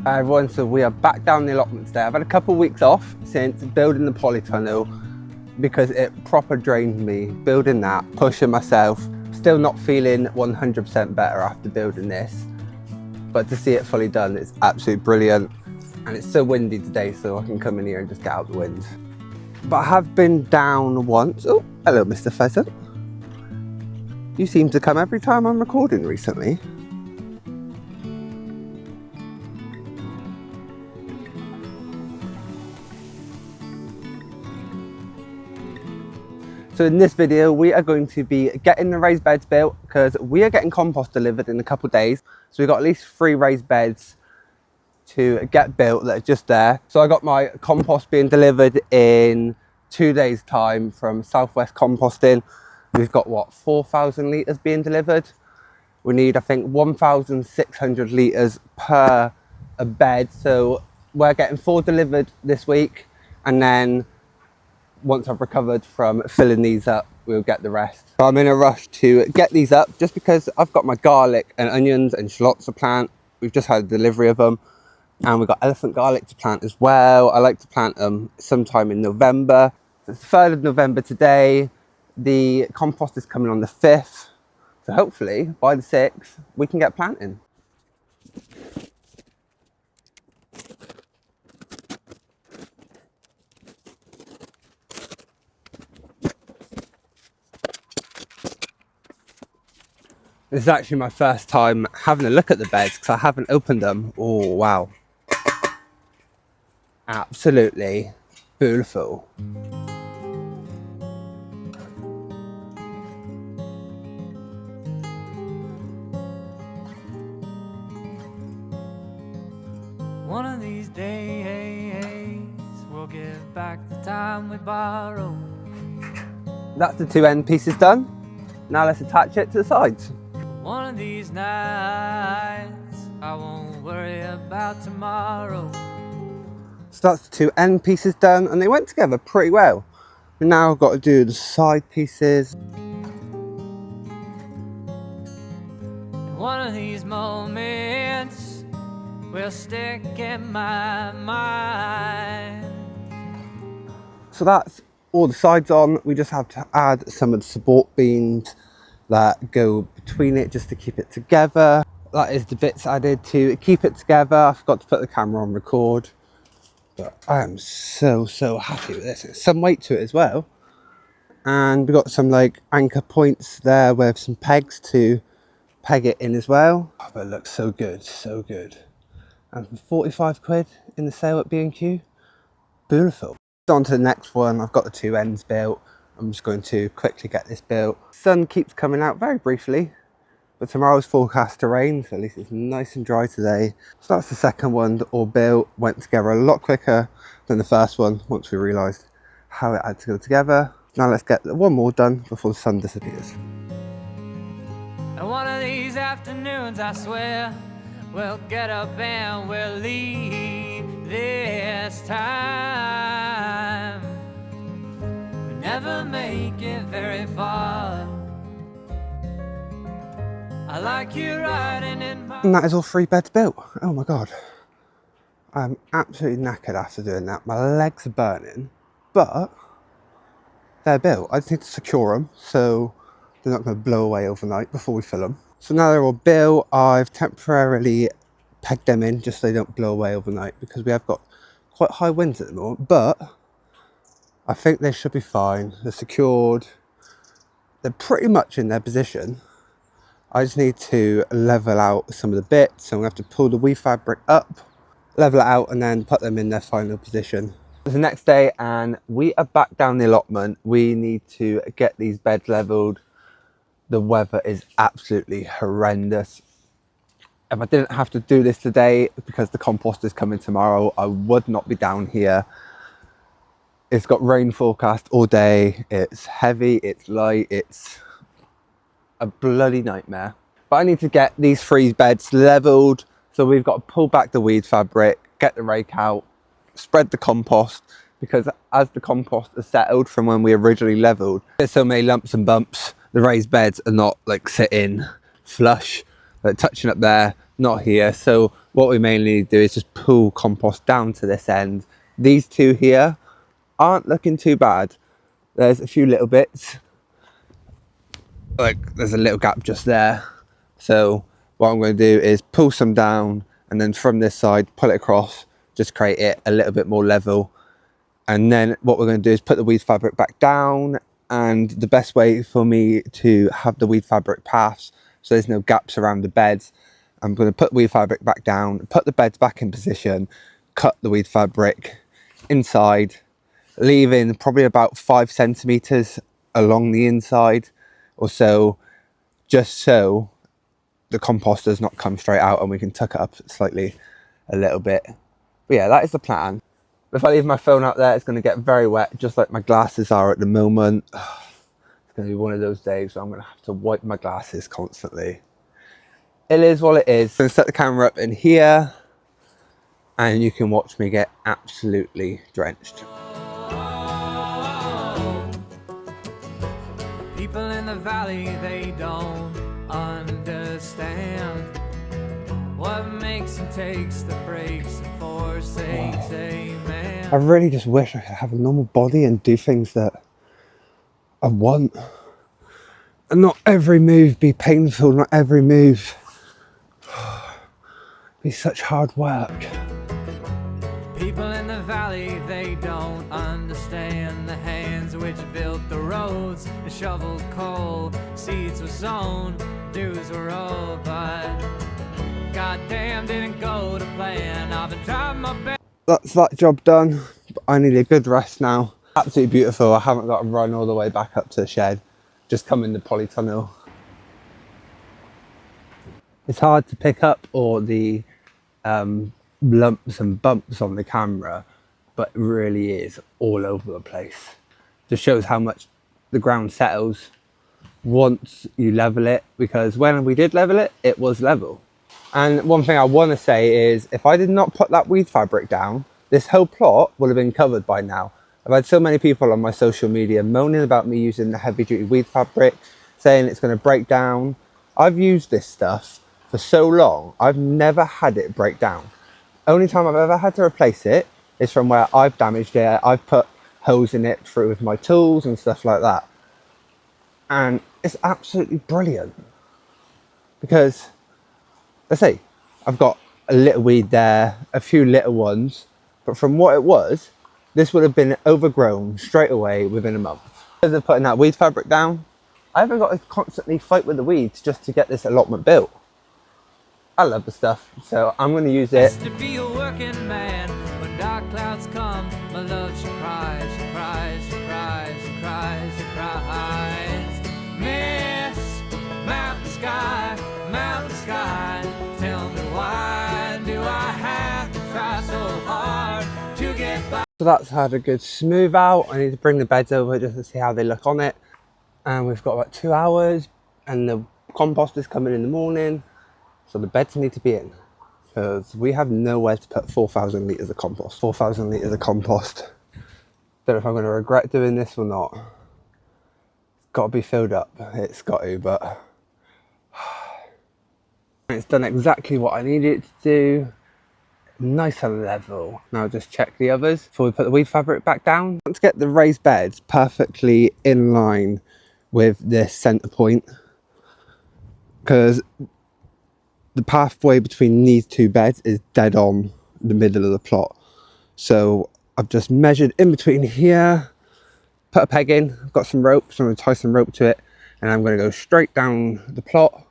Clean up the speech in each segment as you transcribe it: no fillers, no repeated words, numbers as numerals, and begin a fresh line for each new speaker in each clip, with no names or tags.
Hi everyone, so we are back down the allotment today. I've had a couple of weeks off since building the polytunnel because it proper drained me. Building that, pushing myself, still not feeling 100% better after building this. But to see it fully done, it's absolutely brilliant. And it's so windy today, so I can come in here and just get out the wind. But I have been down once. Oh, hello Mr. Pheasant. You seem to come every time I'm recording recently. So in this video, we are going to be getting the raised beds built because we are getting compost delivered in a couple of days. So we've got at least 3 raised beds to get built that are just there. So I got my compost being delivered in 2 days time from Southwest Composting. We've got what, 4,000 litres being delivered. We need, I think, 1,600 litres per a bed. So we're getting 4 delivered this week, and then once I've recovered from filling these up, we'll get the rest. So I'm in a rush to get these up just because I've got my garlic and onions and shallots to plant. We've just had a delivery of them, and we've got elephant garlic to plant as well. I like to plant them sometime in November. So it's the 3rd of November today. The compost is coming on the 5th. So hopefully by the 6th, we can get planting. This is actually my first time having a look at the beds because I haven't opened them. Oh, wow. Absolutely beautiful.
One of these days, we'll give back the time we borrowed.
That's the 2 end pieces done. Now let's attach it to the sides.
One of these nights, I won't worry about tomorrow.
So that's the 2 end pieces done, and they went together pretty well. We now got to do the side pieces.
One of these moments will stick in my mind.
So that's all the sides on. We just have to add some of the support beams that go between it just to keep it together. That is the bits added to keep it together. I forgot to put the camera on record, but I am so happy with this. There's some weight to it as well, and we've got some like anchor points there with some pegs to peg it in as well. Oh, but it looks so good, so good. And for 45 quid in the sale at B&Q, beautiful. On to the next one. I've got the 2 ends built. I'm just going to quickly get this built. Sun keeps coming out very briefly, but tomorrow's forecast to rain, so at least it's nice and dry today. So that's the second one all built. Went together a lot quicker than the first one once we realised how it had to go together. Now let's get one more done before the sun disappears.
And one of these afternoons, I swear, we'll get up and we'll leave this time. We never make it very far. I like you riding in my...
And that is all 3 beds built. Oh my god. I'm absolutely knackered after doing that. My legs are burning, but they're built. I just need to secure them so they're not going to blow away overnight before we fill them. So now they're all built, I've temporarily pegged them in just so they don't blow away overnight because we have got quite high winds at the moment, but I think they should be fine. They're secured. They're pretty much in their position. I just need to level out some of the bits. So I'm going to have to pull the weave fabric up, level it out, and then put them in their final position. It's the next day and we are back down the allotment. We need to get these beds leveled. The weather is absolutely horrendous. If I didn't have to do this today because the compost is coming tomorrow, I would not be down here. It's got rain forecast all day. It's heavy, it's light, it's a bloody nightmare. But I need to get these 3 beds leveled. So we've got to pull back the weed fabric, get the rake out, spread the compost, because as the compost is settled from when we originally leveled, there's so many lumps and bumps. The raised beds are not like sitting flush, like touching up there, not here. So what we mainly do is just pull compost down to this end. These two here aren't looking too bad. There's a few little bits, like there's a little gap just there. So what I'm going to do is pull some down, and then from this side pull it across, just create it a little bit more level. And then what we're going to do is put the weed fabric back down. And the best way for me to have the weed fabric paths so there's no gaps around the beds, I'm going to put the weed fabric back down, put the beds back in position, cut the weed fabric inside, leaving probably about 5 centimeters along the inside or so, just so the compost does not come straight out and we can tuck it up slightly a little bit. But yeah, that is the plan. If I leave my phone out there, it's going to get very wet, just like my glasses are at the moment. It's going to be one of those days where I'm going to have to wipe my glasses constantly. It is what it is. I'm going to set the camera up in here and you can watch me get absolutely drenched.
People in the valley, they don't understand what makes and takes the breaks and forsakes a man.
I really just wish I could have a normal body and do things that I want. And not every move be painful, not every move be such hard work.
People in the valley, they don't understand the hands which built the roads and shoveled coal. Seeds were sown, dews were rolled, but goddamn didn't go to plan. I've been trying my best.
That's that job done, but I need a good rest now. Absolutely beautiful. I haven't got to run all the way back up to the shed. Just come in the polytunnel. It's hard to pick up all the lumps and bumps on the camera, but it really is all over the place. Just shows how much the ground settles once you level it, because when we did level it, it was level. And one thing I want to say is, if I did not put that weed fabric down, this whole plot would have been covered by now. I've had so many people on my social media moaning about me using the heavy duty weed fabric, saying it's going to break down. I've used this stuff for so long, I've never had it break down. Only time I've ever had to replace it is from where I've damaged it. I've put holes in it through with my tools and stuff like that. And it's absolutely brilliant. Because, let's see, I've got a little weed there, a few little ones, but from what it was, this would have been overgrown straight away within a month. Because of putting that weed fabric down, I haven't got to constantly fight with the weeds just to get this allotment built. I love the stuff, so I'm going to use it.
To be a working man, when dark clouds come, my love, she cries, she cries, she cries, she cries, she cries. Miss mountain sky, tell me why do I have to try so hard to get by?
So that's had a good smooth out. I need to bring the beds over just to see how they look on it. And we've got about 2 hours, and the compost is coming in the morning. So the beds need to be in, because we have nowhere to put 4,000 litres of compost. 4,000 litres of compost. Don't know if I'm going to regret doing this or not. It's got to be filled up. It's got to, but it's done exactly what I needed it to do. Nice and level. Now just check the others before we put the weed fabric back down. Let's get the raised beds perfectly in line with this centre point, because the pathway between these two beds is dead on the middle of the plot. So I've just measured in between here, put a peg in, I've got some rope, so I'm going to tie some rope to it, and I'm going to go straight down the plot.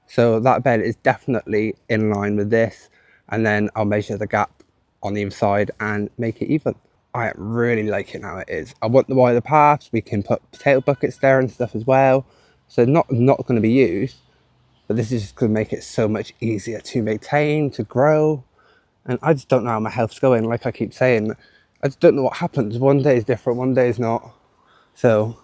So that bed is definitely in line with this, and then I'll measure the gap on the inside and make it even. I really like it how it is. I want the wider paths. We can put potato buckets there and stuff as well. So not going to be used, but this is just going to make it so much easier to maintain, to grow. And I just don't know how my health's going. Like I keep saying, I just don't know what happens. One day is different, one day is not. So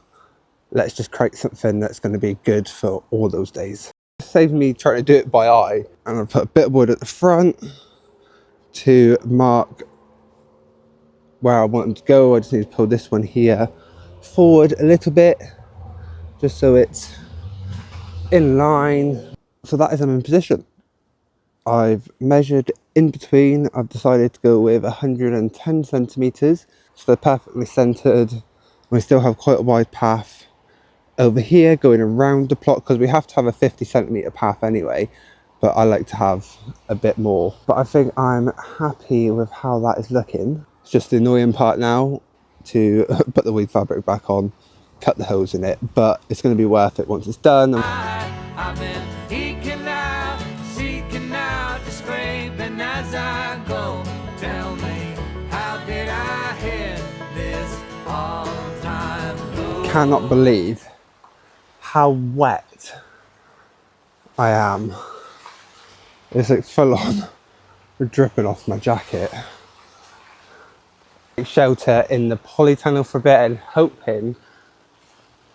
let's just create something that's going to be good for all those days. Save me trying to do it by eye. I'm going to put a bit of wood at the front to mark where I want them to go. I just need to pull this one here forward a little bit, just so it's in line. So that is them in position. I've measured in between, I've decided to go with 110 centimetres, so they're perfectly centred. We still have quite a wide path over here going around the plot, because we have to have a 50 centimetre path anyway, but I like to have a bit more. But I think I'm happy with how that is looking. It's just the annoying part now to put the weed fabric back on, cut the holes in it, but it's going to be worth it once it's done.
I've been eking out, seeking out, just scraping as I go. Tell me, how did I hit this all-time low?
Cannot believe how wet I am. It's like full on dripping off my jacket. Shelter in the polytunnel for a bit and hoping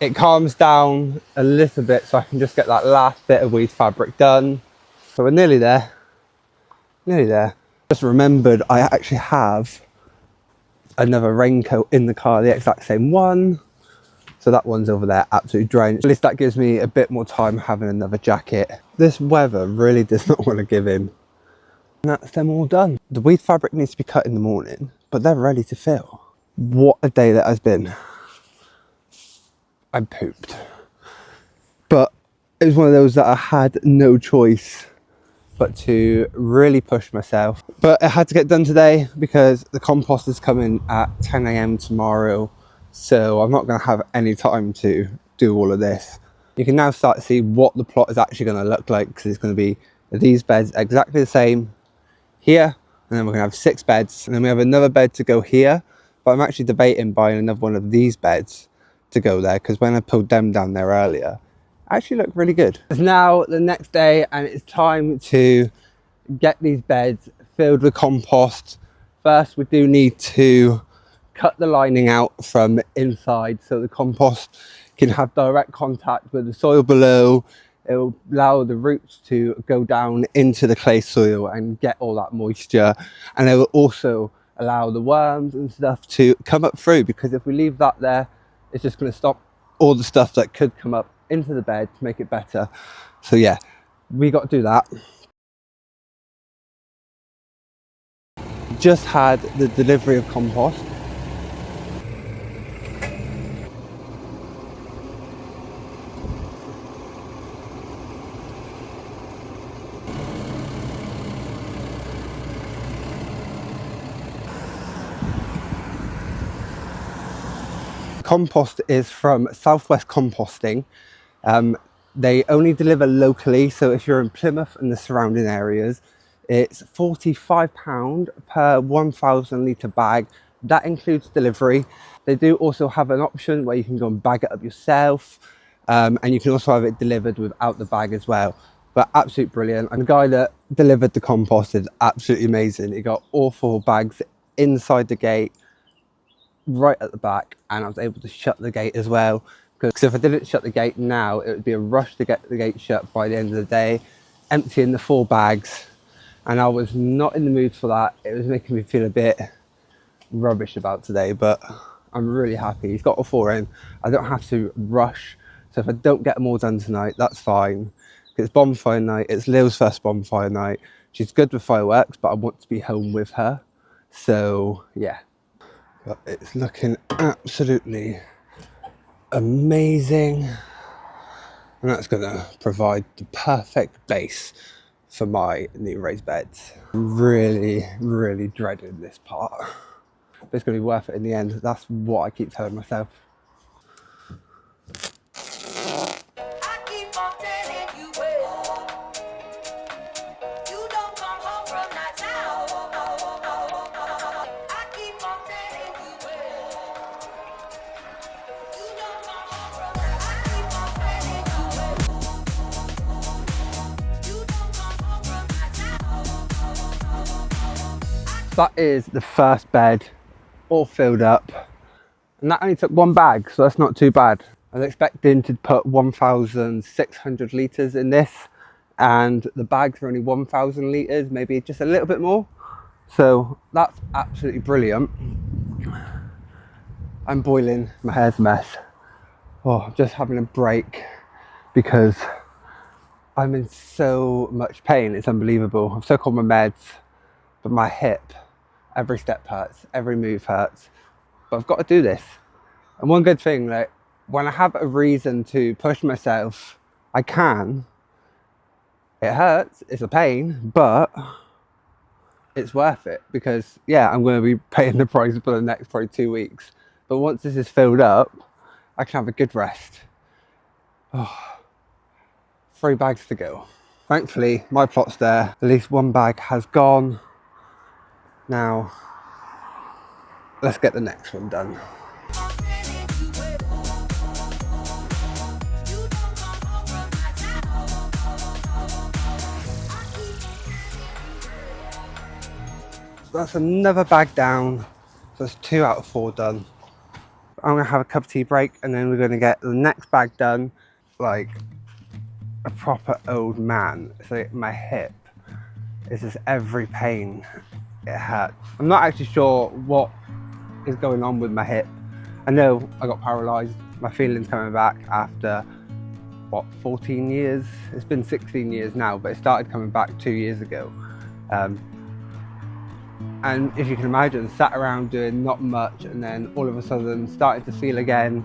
it calms down a little bit so I can just get that last bit of weed fabric done. So we're nearly there. Nearly there. Just remembered I actually have another raincoat in the car, the exact same one. So that one's over there, absolutely drenched. At least that gives me a bit more time having another jacket. This weather really does not want to give in. And that's them all done. The weed fabric needs to be cut in the morning, but they're ready to fill. What a day that has been. I pooped. But it was one of those that I had no choice but to really push myself. But it had to get done today because the compost is coming at 10 AM tomorrow. So I'm not going to have any time to do all of this. You can now start to see what the plot is actually going to look like, because it's going to be these beds exactly the same here, and then we're going to have 6 beds, and then we have another bed to go here. But I'm actually debating buying another one of these beds to go there, because when I pulled them down there earlier, actually look really good. It's now the next day and it's time to get these beds filled with compost. First, we do need to cut the lining out from inside so the compost can have direct contact with the soil below. It will allow the roots to go down into the clay soil and get all that moisture, and it will also allow the worms and stuff to come up through, because if we leave that there, it's just going to stop all the stuff that could come up into the bed to make it better. So yeah, we got to do that. Just had the delivery of compost. Compost is from Southwest Composting. They only deliver locally, so if you're in Plymouth and the surrounding areas, it's £45 per 1,000 litre bag. That includes delivery. They do also have an option where you can go and bag it up yourself, and you can also have it delivered without the bag as well. But absolutely brilliant. And the guy that delivered the compost is absolutely amazing. He got all 4 bags inside the gate, right at the back, and I was able to shut the gate as well, because if I didn't shut the gate now, it would be a rush to get the gate shut by the end of the day, emptying the 4 bags, and I was not in the mood for that. It was making me feel a bit rubbish about today, but I'm really happy he's got all 4 in. I don't have to rush, so if I don't get them all done tonight, that's fine. It's bonfire night, it's Lil's first bonfire night. She's good with fireworks, but I want to be home with her, so yeah. But it's looking absolutely amazing, and that's going to provide the perfect base for my new raised beds. I'm really dreading this part, but it's going to be worth it in the end. That's what I keep telling myself. That is the first bed all filled up, and that only took 1 bag, so that's not too bad. I was expecting to put 1,600 litres in this, and the bags are only 1,000 litres, maybe just a little bit more, so that's absolutely brilliant. I'm boiling, my hair's a mess. Oh, I'm just having a break because I'm in so much pain, it's unbelievable. I've took all my meds, but my hip, every step hurts, every move hurts. But I've got to do this. And one good thing, like when I have a reason to push myself, I can. It hurts, it's a pain, but it's worth it because yeah, I'm going to be paying the price for the next probably 2 weeks. But once this is filled up, I can have a good rest. Oh, 3 bags to go. Thankfully, my plot's there. At least 1 bag has gone. Now, let's get the next one done. So that's another bag down. So that's 2 out of 4 done. I'm gonna have a cup of tea break and then we're gonna get the next bag done like a proper old man. So my hip is just every pain it hurts. I'm not actually sure what is going on with my hip. I know I got paralysed. My feeling's coming back after what, 14 years? It's been 16 years now, but it started coming back 2 years ago. And if you can imagine, sat around doing not much and then all of a sudden starting to feel again.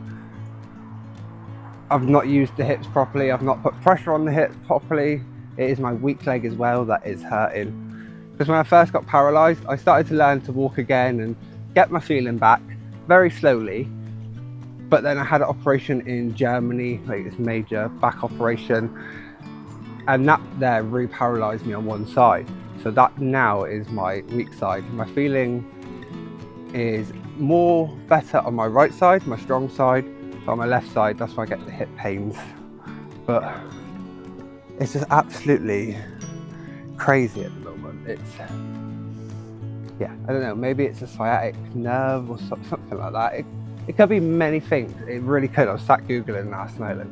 I've not used the hips properly, I've not put pressure on the hips properly. It is my weak leg as well that is hurting. Because when I first got paralysed, I started to learn to walk again and get my feeling back very slowly. But then I had an operation in Germany, like this major back operation, and that there really paralysed me on one side. So that now is my weak side. My feeling is more better on my right side, my strong side, but on my left side, that's why I get the hip pains. But it's just absolutely crazy at the moment. It's, yeah, I don't know, maybe it's a sciatic nerve or something like that. It could be many things. It really could. I was sat Googling last night, like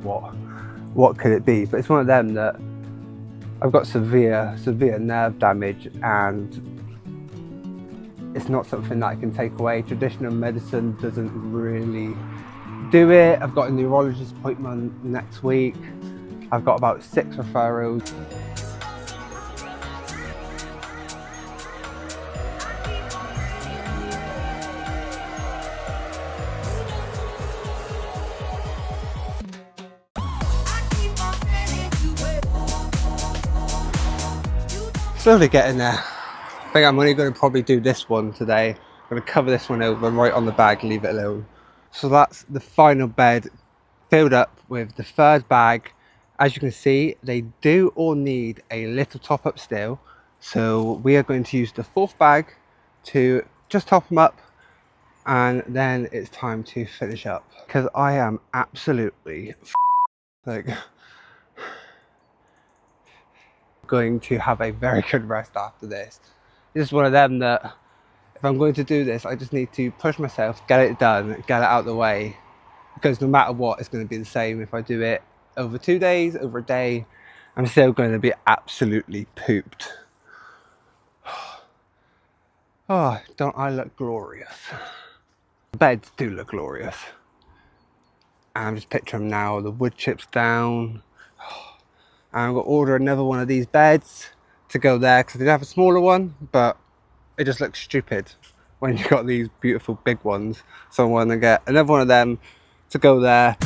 what could it be? But it's one of them that I've got severe nerve damage and it's not something that I can take away. Traditional medicine doesn't really do it. I've got a neurologist appointment next week. I've got about 6 referrals. Slowly getting there. I think I'm only going to probably do this one today. I'm going to cover this one over, right on the bag, leave it alone. So that's the final bed filled up with the 3rd bag. As you can see, they do all need a little top up still. So we are going to use the 4th bag to just top them up. And then it's time to finish up. Because I am absolutely like going to have a very good rest after this. This is one of them that if I'm going to do this, I just need to push myself, get it done, get it out of the way, because no matter what, it's going to be the same. If I do it over 2 days, over a day, I'm still going to be absolutely pooped. Oh, don't I look glorious? The beds do look glorious. And I'm just picturing them now, the wood chips down. And I'm going to order another one of these beds to go there because I did have a smaller one, but it just looks stupid when you've got these beautiful big ones. So I'm going to get another one of them to go there.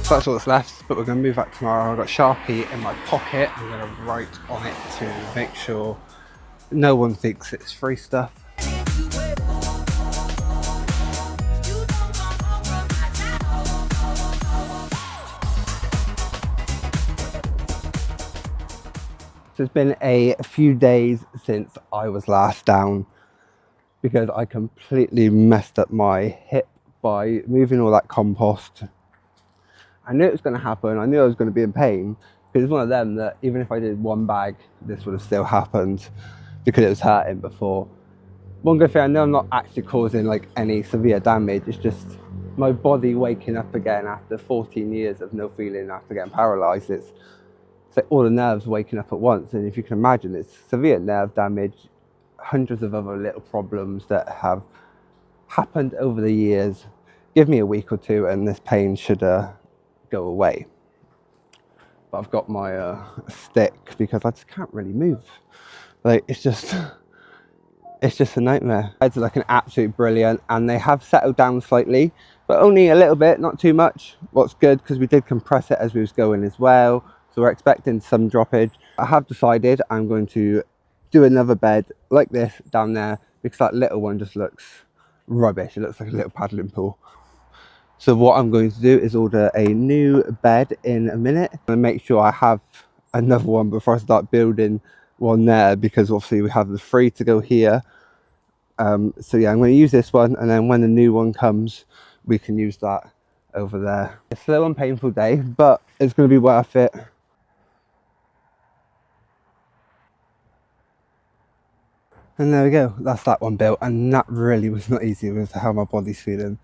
So that's all that's left, but we're going to move back tomorrow. I've got Sharpie in my pocket. I'm going to write on it to make sure no one thinks it's free stuff. So it's been a few days since I was last down because I completely messed up my hip by moving all that compost. I knew it was going to happen. I knew I was going to be in pain because it's one of them that even if I did 1 bag, this would have still happened because it was hurting before. One good thing, I know I'm not actually causing like any severe damage. It's just my body waking up again after 14 years of no feeling after getting paralysed. It's like all the nerves waking up at once. And if you can imagine, it's severe nerve damage, hundreds of other little problems that have happened over the years. give me a week or two and this pain should go away. But I've got my stick because I just can't really move. Like, it's just a nightmare. Beds are looking absolutely brilliant, and they have settled down slightly, but only a little bit, not too much. What's good, because we did compress it as we was going as well, so we're expecting some droppage. I have decided I'm going to do another bed like this down there, because that little one just looks rubbish. It looks like a little paddling pool. So what I'm going to do is order a new bed in a minute and make sure I have another one before I start building one there, because obviously we have the 3 to go here. So yeah, I'm going to use this one, and then when the new one comes we can use that over there. It's a slow and painful day, but it's going to be worth it. And there we go, that's that one built, and that really was not easy with how my body's feeling.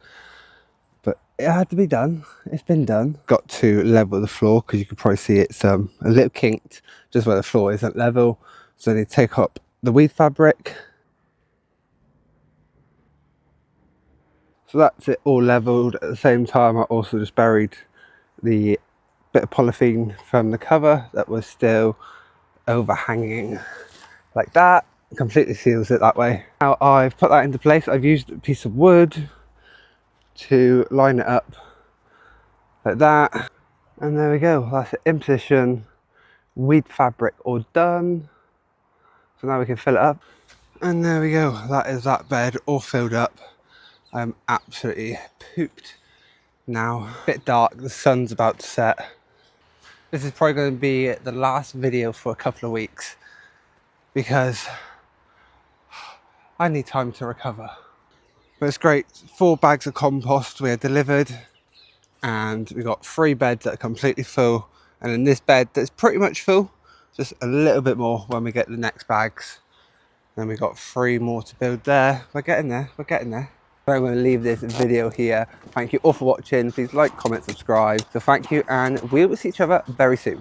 But it had to be done. It's been done. Got to level the floor, because you can probably see it's a little kinked just where the floor isn't level. So they take up the weed fabric. So that's it all leveled. At the same time, I also just buried the bit of polythene from the cover that was still overhanging like that. Completely seals it that way. Now I've put that into place. I've used a piece of wood to line it up like that, and there we go. That's it in position, weed fabric all done. So now we can fill it up, and there we go. That is that bed all filled up. I'm absolutely pooped now. Bit dark, the sun's about to set. This is probably going to be the last video for a couple of weeks, because I need time to recover. But it's great. 4 bags of compost we had delivered, and we got 3 beds that are completely full, and then this bed that's pretty much full, just a little bit more when we get the next bags. Then we got 3 more to build there. We're getting there, we're getting there. So I'm going to leave this video here. Thank you all for watching. Please like, comment, subscribe. So thank you, and we will see each other very soon.